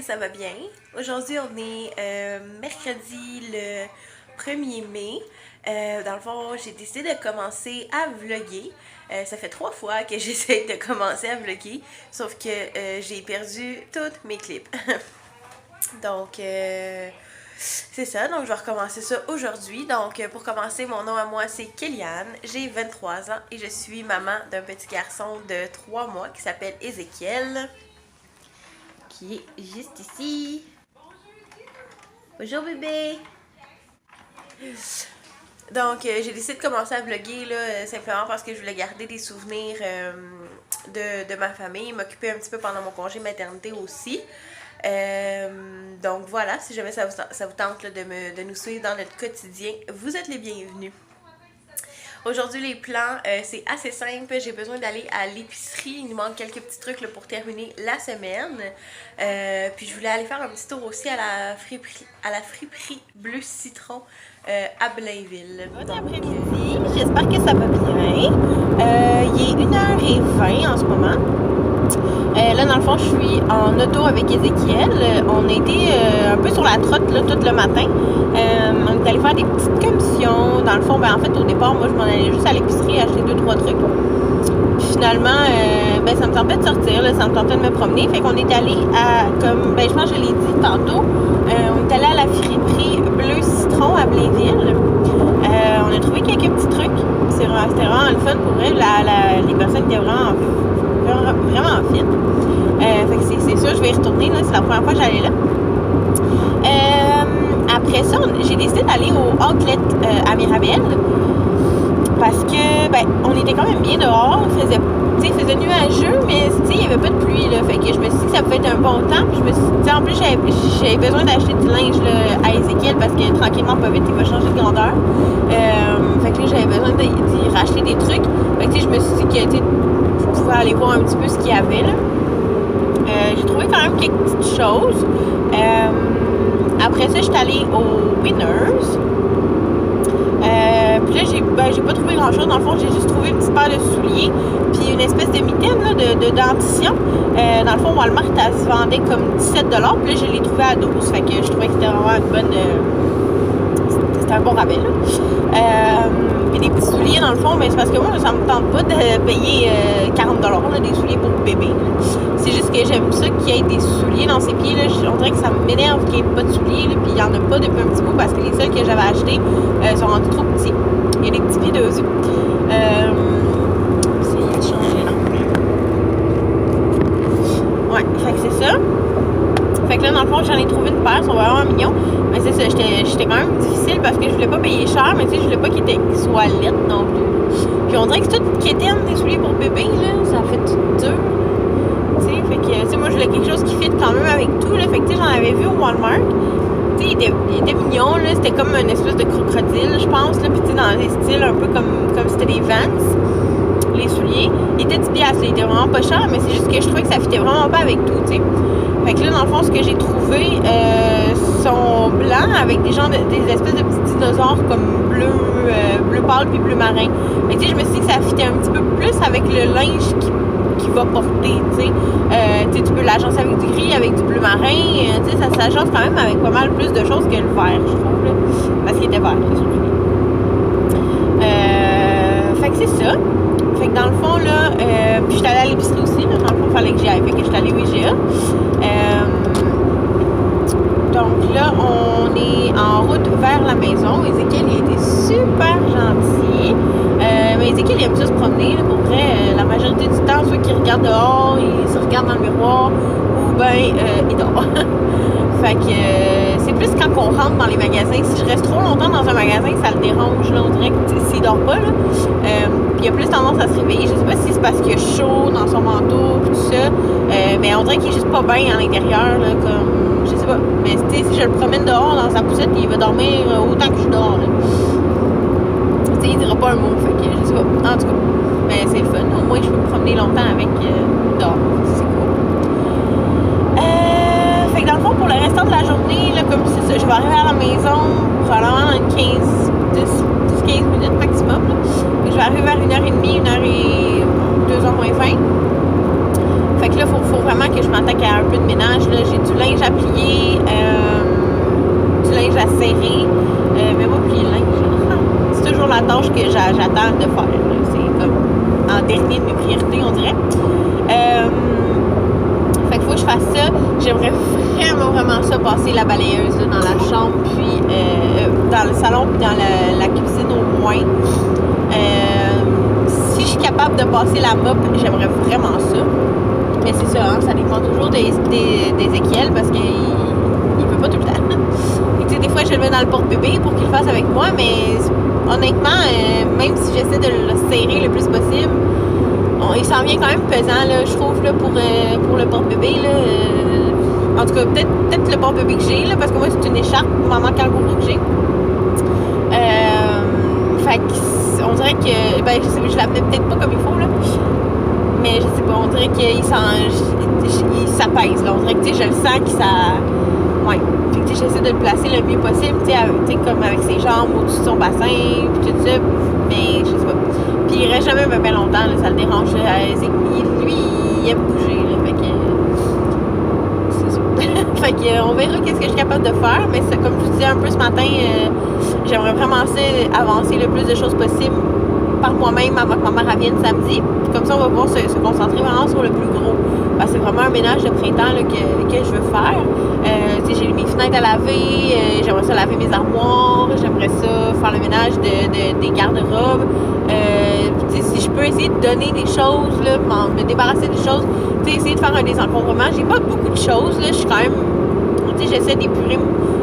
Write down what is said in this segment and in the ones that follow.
ça va bien. Aujourd'hui, on est mercredi le 1er mai. Dans le fond, j'ai décidé de commencer à vlogger. Ça fait 3 fois que j'essaie de commencer à vlogger, sauf que j'ai perdu tous mes clips. Donc, c'est ça. Donc, je vais recommencer ça aujourd'hui. Donc, pour commencer, mon nom à moi, c'est Kéliane. J'ai 23 ans et je suis maman d'un petit garçon de 3 mois qui s'appelle Ézéchiel, qui est juste ici. Bonjour bébé! Donc, j'ai décidé de commencer à vlogger là, simplement parce que je voulais garder des souvenirs de ma famille, m'occuper un petit peu pendant mon congé maternité aussi. Donc voilà, si jamais ça vous tente là, de nous suivre dans notre quotidien, vous êtes les bienvenus. Aujourd'hui, les plans, c'est assez simple. J'ai besoin d'aller à l'épicerie. Il nous manque quelques petits trucs là, pour terminer la semaine. Puis je voulais aller faire un petit tour aussi à la friperie Bleu Citron à Blainville. Bon après-midi, j'espère que ça va bien. Il est 1h20 en ce moment. Là, dans le fond, je suis en auto avec Ézéchiel. On a été un peu sur la trotte là, tout le matin. On est allé faire des petites commissions. Dans le fond, en fait, au départ, moi, je m'en allais juste à l'épicerie acheter 2-3 trucs. Puis finalement, ça me tentait de sortir, là, ça me tentait de me promener. Fait qu'on est allé à, je pense que je l'ai dit tantôt, on est allé à la friperie Bleu Citron à Blainville. On a trouvé quelques petits trucs. C'était vraiment le fun pour elle. Les personnes étaient vraiment fine. Fait que c'est sûr, je vais y retourner. C'est la première fois que j'allais là. Après ça, j'ai décidé d'aller au outlet à Mirabel. Parce que, on était quand même bien dehors. Il faisait nuageux, mais il n'y avait pas de pluie. Là, fait que je me suis dit que ça pouvait être un bon temps. Puis je me suis dit, en plus, j'avais besoin d'acheter du linge là, à Ézéchiel parce que tranquillement, pas vite, il va changer de grandeur. Fait que là, j'avais besoin d'y racheter des trucs. Fait que je me suis dit que, je pouvais aller voir un petit peu ce qu'il y avait là. J'ai trouvé quand même quelques petites choses. Après ça, je suis allée au Winners. Puis là, j'ai pas trouvé grand chose. Dans le fond, j'ai juste trouvé une petite paire de souliers. Puis une espèce de mitaine là, de dentition. Dans le fond, Walmart, elle se vendait comme 17$. Puis là, je l'ai trouvé à 12$. Fait que je trouvais que c'était vraiment une bonne. C'était un bon rabais là. Puis des petits souliers dans le fond, mais c'est parce que moi, ça me tente pas de payer 40$ là, des souliers pour bébé. C'est juste que j'aime ça qu'il y ait des souliers dans ses pieds. Là. On dirait que ça m'énerve qu'il n'y ait pas de souliers. Là, puis il n'y en a pas depuis un petit bout parce que les seuls que j'avais achetés sont rendus trop petits. Il y a des petits pieds d'oiseaux. C'est changé là. Ouais, fait que c'est ça. Fait que là, dans le fond, j'en ai trouvé une paire, ils sont vraiment mignons. Mais c'est ça, j'étais quand même difficile parce que je voulais pas payer cher, mais je voulais pas qu'ils soient laides non plus. Puis on dirait que c'est tout quétaine des souliers pour bébé, là, ça fait tout dur. Fait que, moi, je voulais quelque chose qui fit quand même avec tout, là. Fait que, j'en avais vu au Walmart. Il était mignon, là. C'était comme une espèce de crocodile, je pense, là. Puis, dans des styles un peu comme c'était des Vans, les souliers. Il était 10$, là. Il était vraiment pas cher, mais c'est juste que je trouvais que ça fitait vraiment pas avec tout, tu sais. Fait que là, dans le fond, ce que j'ai trouvé sont blancs avec des espèces de petits dinosaures comme bleu pâle puis bleu marin. Fait que, je me suis dit que ça fitait un petit peu plus avec le linge qui va porter, tu sais. Tu peux l'agencer avec du gris, avec du bleu marin. Ça s'agence quand même avec pas mal plus de choses que le vert, je trouve, là. Parce qu'il était vert, là, surtout. Fait que c'est ça. Fait que dans le fond, là, puis j'étais allée à l'épicerie aussi, là, dans le fond, il fallait que j'y aille. Fait que j'étais allée au IGA. Donc là, on est en route vers la maison. Ézéchiel, il était super gentil. Mais Ézéchiel, il aime ça se promener. Là, pour vrai, la majorité du temps, ceux qui regardent dehors, il se regarde dans le miroir ou il dort. Fait que c'est plus quand on rentre dans les magasins. Si je reste trop longtemps dans un magasin, ça le dérange. Là, on dirait que s'il dort pas, là, il a plus tendance à se réveiller. Je sais pas si c'est parce qu'il a chaud dans son manteau et tout ça. Mais on dirait qu'il est juste pas bien à l'intérieur. Là, comme, je sais pas. Mais si je le promène dehors dans sa poussette, il va dormir autant que je dors. Là. Il dira pas un mot. Fait que je sais pas. En tout cas. Mais c'est le fun. Au moins, je peux me promener longtemps avec dehors. C'est cool. Fait que dans le fond, pour le restant de la journée, là, comme c'est ça, je vais arriver à la maison probablement dans 10-15 minutes maximum. Là. Je vais arriver vers 1h30, 2h moins 20. Fait que là, faut vraiment que je m'attaque à un peu de ménage. J'ai du linge à plier, du linge à serrer, mais moi plier le linge, c'est toujours la tâche que j'attends de faire. C'est comme en dernier de mes priorités, on dirait. Fait qu'il faut que je fasse ça. J'aimerais vraiment ça, passer la balayeuse là, dans la chambre, puis dans le salon, puis dans la cuisine au moins. Si je suis capable de passer la mop, j'aimerais vraiment ça. Mais c'est ça, hein, ça dépend toujours d'Ézéchiel parce qu'il peut pas tout le temps. Et tu sais, des fois, je le mets dans le porte-bébé pour qu'il le fasse avec moi, mais honnêtement, même si j'essaie de le serrer le plus possible, il s'en vient quand même pesant, là, je trouve, là, pour le porte-bébé. En tout cas, peut-être le porte-bébé que j'ai, là, parce que moi, c'est une écharpe maman kangourou que j'ai. Fait qu'on dirait que, ben, je la mets peut-être pas comme il faut, là. Mais je sais pas, on dirait qu'il s'apaise, là. On dirait que, tu sais, je le sens que ça... Ouais. Fait que, tu sais, j'essaie de le placer le mieux possible, tu sais, comme avec ses jambes au-dessus de son bassin, puis tout ça. Mais, je sais pas. Puis, il reste jamais bien longtemps, là, ça le dérange. Lui, il aime bouger, là. Fait que... C'est ça. Fait que, on verra qu'est-ce que je suis capable de faire. Mais c'est comme je vous disais un peu ce matin, j'aimerais vraiment avancer le plus de choses possible par moi-même avant que ma mère vienne samedi. Puis comme ça, on va pouvoir se concentrer vraiment sur le plus gros. Parce que c'est vraiment un ménage de printemps là, que je veux faire. J'ai mes fenêtres à laver, j'aimerais ça laver mes armoires, j'aimerais ça faire le ménage des garde-robes. Si je peux essayer de donner des choses, là, me débarrasser des choses, essayer de faire un désencombrement. J'ai pas beaucoup de choses, là, je suis quand même... J'essaie d'épurer...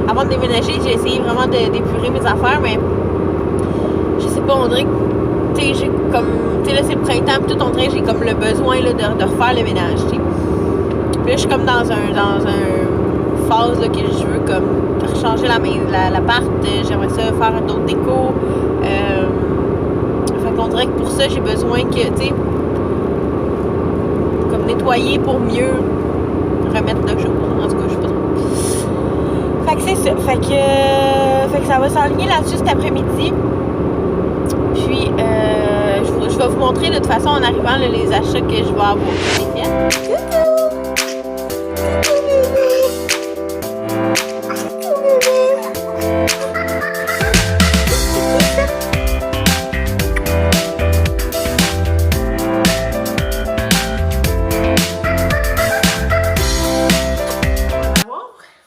Avant de déménager, j'ai essayé vraiment d'épurer mes affaires, mais je sais pas, on dirait que j'ai comme, là c'est le printemps pis tout, on dirait que j'ai comme le besoin là, de refaire le ménage, t'sais. Puis là je suis comme dans un phase là, que je veux comme rechanger l'appart, j'aimerais ça faire d'autres décos, fait qu'on dirait que pour ça j'ai besoin que, tu sais, comme nettoyer pour mieux remettre de choses, en tout cas je sais pas trop. Fait que c'est ça, fait que ça va s'enligner là-dessus cet après-midi. Puis, je vais vous montrer de toute façon en arrivant là, les achats que je vais avoir.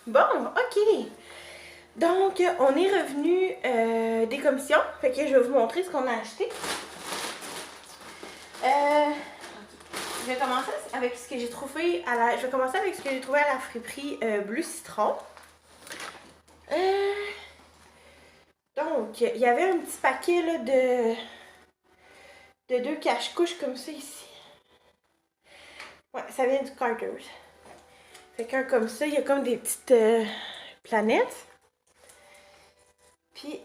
Bon, ok. Donc, on est revenu des commissions. Fait que je vais vous montrer ce qu'on a acheté. Je vais commencer avec ce que j'ai trouvé à la... Je vais commencer avec ce que j'ai trouvé à la friperie Bleu Citron. Donc, il y avait un petit paquet là, de 2 cache-couches comme ça ici. Ouais, ça vient du Carter's. Fait qu'un comme ça, il y a comme des petites planètes. Puis,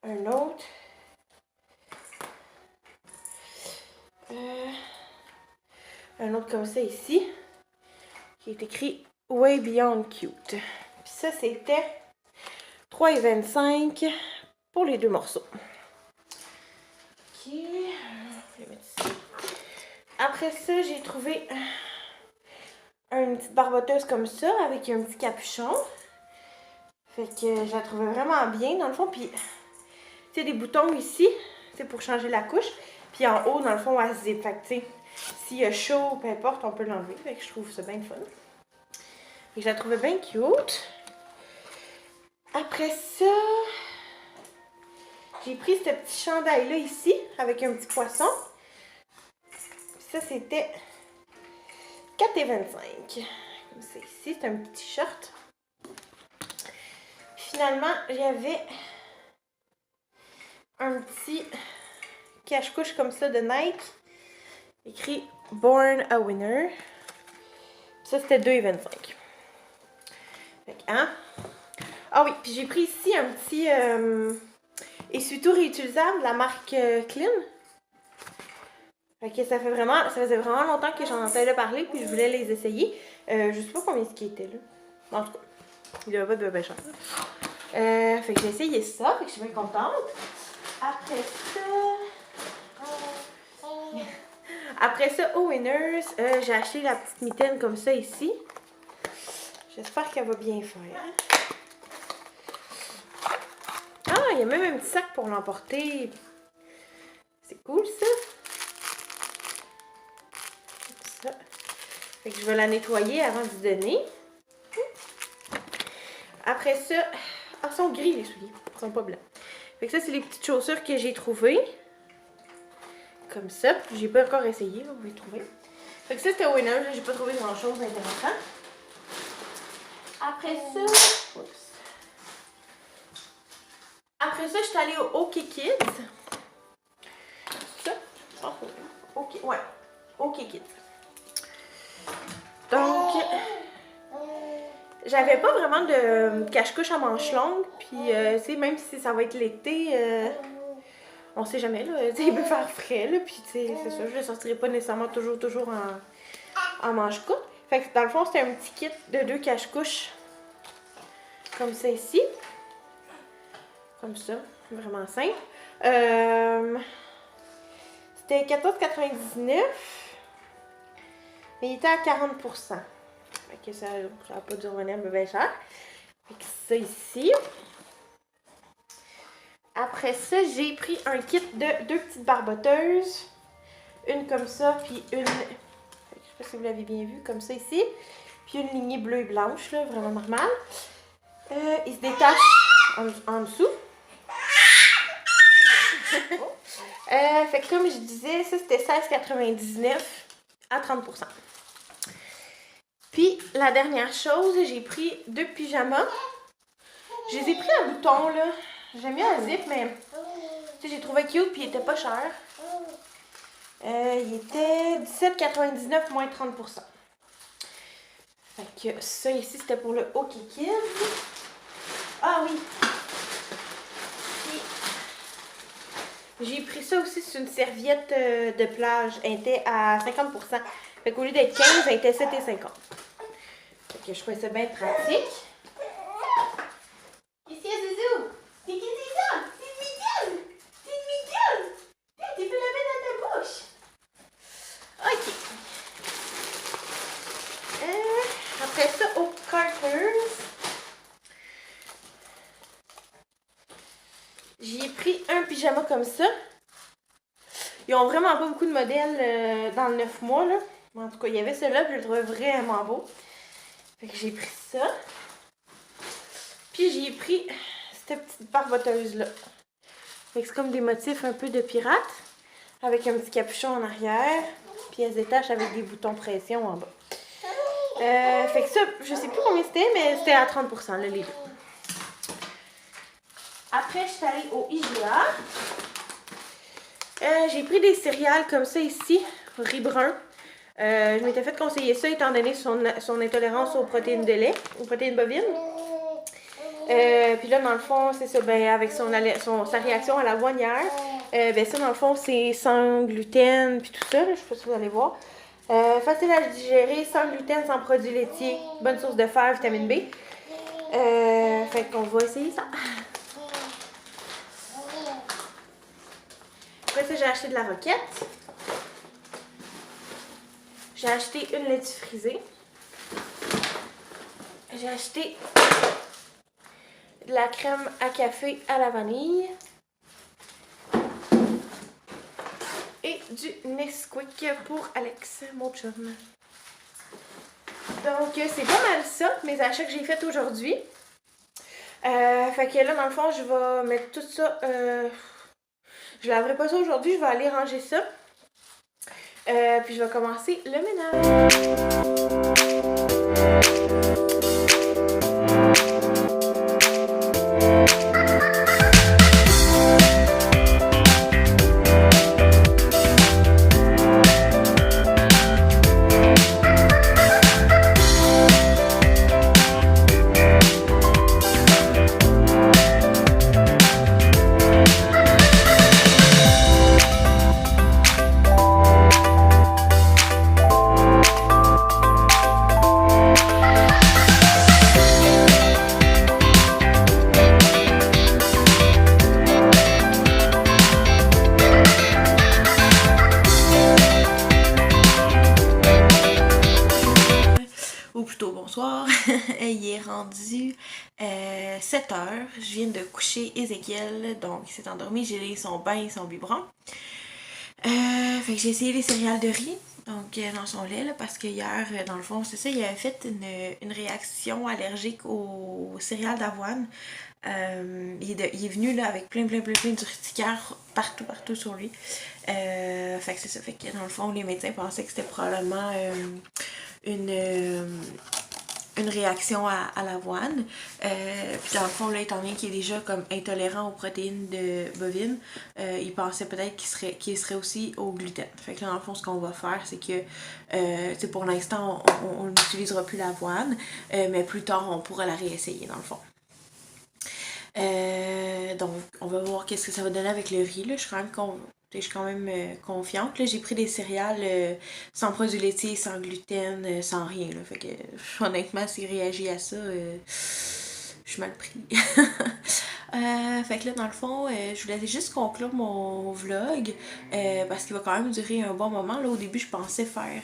un autre. Un autre comme ça ici. Qui est écrit Way Beyond Cute. Puis ça, c'était 3,25 pour les 2 morceaux. Ok. Je vais mettre ici. Après ça, j'ai trouvé une petite barboteuse comme ça, avec un petit capuchon. Fait que je la trouvais vraiment bien dans le fond. Puis, tu sais, des boutons ici, c'est pour changer la couche. Puis en haut, dans le fond, elle zip. Fait que, tu sais, s'il y a chaud, peu importe, on peut l'enlever. Fait que je trouve ça bien fun. Et je la trouvais bien cute. Après ça, j'ai pris ce petit chandail-là ici, avec un petit poisson. Ça, c'était 4,25. Comme ça ici, c'est un petit t-shirt. Finalement, j'avais un petit cache-couche comme ça de Nike. Écrit Born a Winner. Ça, c'était 2,25. Fait que, hein? Ah oui, puis j'ai pris ici un petit essuie-tout réutilisable de la marque Clean. Fait que ça faisait vraiment longtemps que j'en entendais parler, puis je voulais les essayer. Je sais pas combien ce qui était là. En tout cas, il n'y avait pas de bien cher. Fait que j'ai essayé ça, fait que je suis bien contente. Après ça... Après ça, au Winners, j'ai acheté la petite mitaine comme ça ici. J'espère qu'elle va bien faire. Ah, il y a même un petit sac pour l'emporter. C'est cool ça. Comme ça. Fait que je vais la nettoyer avant d'y donner. Après ça, ah, ils sont gris les souliers. Ils sont pas blancs. Fait que ça, c'est les petites chaussures que j'ai trouvées. Comme ça. J'ai pas encore essayé, là, on va les trouver. Fait que ça, c'était au Winners. J'ai pas trouvé grand chose d'intéressant. Après ça. Oups. Après ça, je suis allée au OK Kids. Ça. OK. Ouais. OK Kids. Donc. J'avais pas vraiment de cache-couche à manches longues. Puis, tu sais, même si ça va être l'été. On sait jamais, là. Tu sais, il peut faire frais, là. Puis, tu sais, c'est ça. Je le sortirai pas nécessairement toujours en manches courtes. Fait que dans le fond, c'était un petit kit de 2 cache-couches. Comme ça ici. Comme ça. Vraiment simple. C'était 14,99. Mais il était à 40%. Fait que ça n'a pas dû revenir bien cher. Fait que ça ici. Après ça, j'ai pris un kit de 2 petites barboteuses. Une comme ça, puis une... Je sais pas si vous l'avez bien vu, comme ça ici. Puis une lignée bleue et blanche, là, vraiment normale. Il se détache en dessous. Fait que comme je disais, ça c'était 16,99 à 30%. Puis la dernière chose, j'ai pris 2 pyjamas. Je les ai pris à boutons, là. J'aime bien un zip, mais j'ai trouvé cute puis il était pas cher. Il était 17,99 moins 30%. Fait que ça ici, c'était pour le OK Kids. Ah oui! J'ai pris ça aussi, c'est une serviette de plage. Elle était à 50%. Fait qu'au lieu d'être 15, elle était 7,50. Fait que je trouvais ça bien pratique. Ici, Zizou! C'est qui c'est ça? C'est une mitaine! C'est une mitaine! Tu peux la mettre dans ta bouche! Ok. Après ça, au Carter's, j'ai pris un pyjama comme ça. Ils ont vraiment pas beaucoup de modèles dans le 9 mois, là. En tout cas, il y avait celui-là, puis je le trouvais vraiment beau. Fait que j'ai pris ça. Puis j'ai pris cette petite barboteuse-là. Fait que c'est comme des motifs un peu de pirate. Avec un petit capuchon en arrière. Puis elle se détache avec des boutons pression en bas. Fait que ça, je sais plus combien c'était, mais c'était à 30%, là, les deux. Après, je suis allée au IGA. J'ai pris des céréales comme ça ici, riz brun. Je m'étais fait conseiller ça étant donné son intolérance aux protéines de lait, aux protéines bovines. Puis là, dans le fond, c'est ça, ben, avec sa réaction à l'avoine-hier, ben ça, dans le fond, c'est sans gluten, puis tout ça, là, je sais pas si vous allez voir. Facile à digérer, sans gluten, sans produits laitiers, bonne source de fer, vitamine B. Fait qu'on va essayer ça. Après ça, j'ai acheté de la roquette. J'ai acheté une laitue frisée. J'ai acheté de la crème à café à la vanille. Et du Nesquik pour Alex, mon chum. Donc, c'est pas mal ça, mes achats que j'ai faits aujourd'hui. Fait que là, dans le fond, je vais mettre tout ça... je laverai pas ça aujourd'hui, je vais aller ranger ça. Puis je vais commencer le ménage. Il est rendu 7 heures. Je viens de coucher Ézéchiel, donc il s'est endormi. J'ai laissé son bain et son biberon. Fait que j'ai essayé les céréales de riz, donc dans son lait, là, parce que hier, dans le fond, c'est ça, il avait fait une réaction allergique aux céréales d'avoine. Il est venu là avec plein d'urticaire partout sur lui. Fait que c'est ça, fait que dans le fond, les médecins pensaient que c'était probablement une une réaction à l'avoine. Puis dans le fond, là, étant donné qu'il est déjà comme intolérant aux protéines de bovine, il pensait peut-être qu'il serait aussi au gluten. Fait que là, dans le fond, ce qu'on va faire, c'est que pour l'instant, on n'utilisera plus l'avoine, mais plus tard, on pourra la réessayer, dans le fond. Donc, on va voir qu'est-ce que ça va donner avec le riz. Là. Je suis quand même confiante. Là. J'ai pris des céréales sans produits laitiers, sans gluten, sans rien. Là. Fait que, honnêtement, s'il réagit à ça, je suis mal pris. Fait que là, dans le fond, je voulais juste conclure mon vlog parce qu'il va quand même durer un bon moment. Là, au début, je pensais faire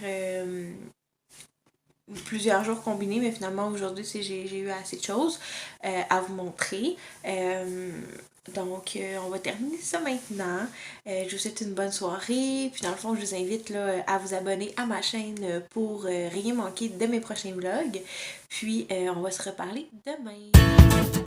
plusieurs jours combinés, mais finalement aujourd'hui j'ai eu assez de choses à vous montrer. Donc on va terminer ça maintenant. Je vous souhaite une bonne soirée. Puis dans le fond, je vous invite là, à vous abonner à ma chaîne pour rien manquer de mes prochains vlogs. Puis on va se reparler demain.